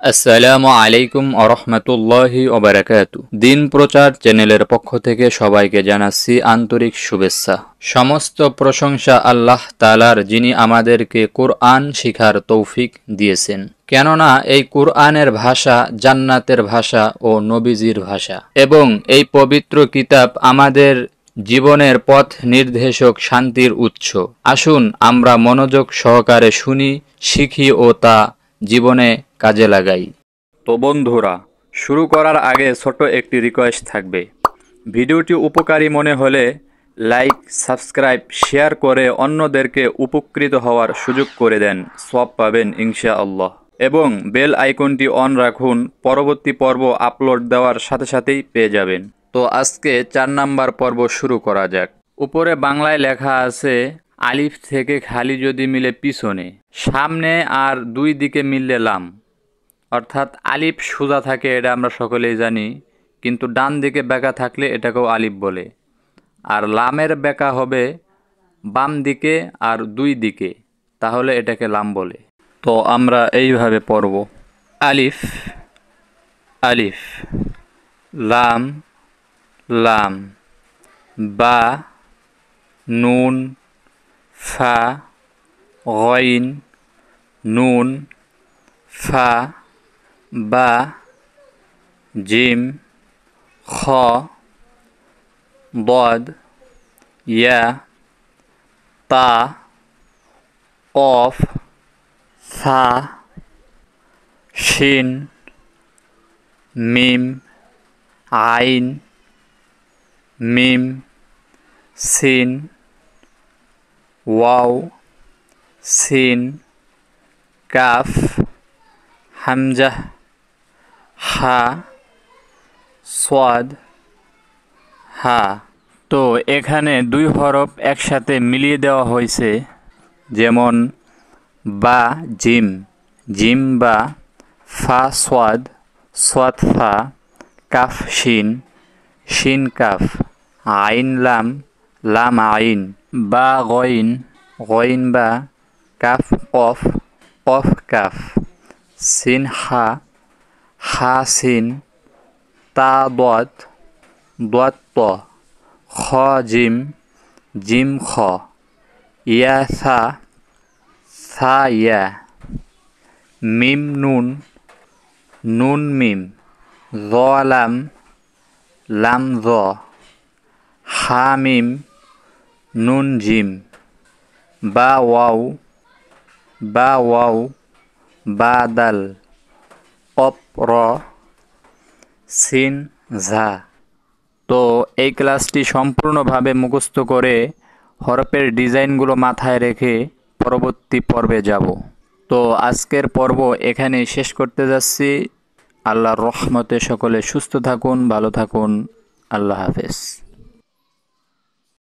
আসসালামু আলাইকুম আরহামাতুল্লাহি ওবারাকাতু। দিন প্রচার চ্যানেলের পক্ষ থেকে সবাইকে জানাচ্ছি আন্তরিক শুভেচ্ছা। সমস্ত প্রশংসা আল্লাহ তাআলার, যিনি আমাদেরকে কোরআন শিখার তৌফিক দিয়েছেন। কেননা এই কোরআনের ভাষা জান্নাতের ভাষা ও নবীজির ভাষা, এবং এই পবিত্র কিতাব আমাদের জীবনের পথ নির্দেশক, শান্তির উৎস। আসুন আমরা মনোযোগ সহকারে শুনি, শিখি ও তা জীবনে কাজে লাগাই। তো বন্ধুরা, শুরু করার আগে ছোট একটি রিকোয়েস্ট থাকবে। ভিডিওটি উপকারী মনে হলে লাইক, সাবস্ক্রাইব, শেয়ার করে অন্যদেরকে উপকৃত হওয়ার সুযোগ করে দেন, সওয়াব পাবেন ইনশাআল্লাহ। এবং বেল আইকনটি অন রাখুন, পরবর্তী পর্ব আপলোড দেওয়ার সাথে সাথেই পেয়ে যাবেন। তো আজকে 4 নাম্বার পর্ব শুরু করা যাক। উপরে বাংলায় লেখা আছে, আলিফ থেকে খালি যদি মিলে পিছনে, সামনে আর দুই দিকে মিললে লাম। অর্থাৎ আলিফ সোজা থাকে, এটা আমরা সকলেই জানি, কিন্তু ডান দিকে বেঁকা থাকলে এটাকেও আলিফ বলে। আর লামের বেঁকা হবে বাম দিকে আর দুই দিকে, তাহলে এটাকে লাম বলে। তো আমরা এইভাবে পড়ব, আলিফ আলিফ, লাম লাম, বা, নুন, ফা, গইন, নুন, ফা, বা, জিম, খ, বদ, ইয়া, তা, কফ, সা, শিন, মিম, আইন, মিম, সিন, ওয়াও, সিন, কাফ, হামজা, হা, সাদ, হা। তো এখানে দুই হরফ একসাথে মিলিয়ে দেওয়া হয়েছে, যেমন বা জিম, জিম বা, ফা সাদ, সাদ ফা, কাফ শিন, শিন কাফ, আইন লাম, লাম আইন, বা গইন, গইন বা, কাফ কফ, কফ কাফ, সিন হা, হা সিন, তা দত, দত ত, খ জিম, জিম খ, ইয়া সা, সা ইয়া, মিম নুন, নুন মিম, জ লাম, লাম জ, হা মিম, নুন জিম, বা ওয়াও, বা ওয়াও, বা দাল, কপ র, সিন ঝা। তো এই ক্লাসটি সম্পূর্ণভাবে মুখস্থ করে হরফের ডিজাইনগুলো মাথায় রেখে পরবর্তী পর্বে যাব। তো আজকের পর্ব এখানেই শেষ করতে যাচ্ছি। আল্লাহর রহমতে সকলে সুস্থ থাকুন, ভালো থাকুন। আল্লাহ হাফেজ।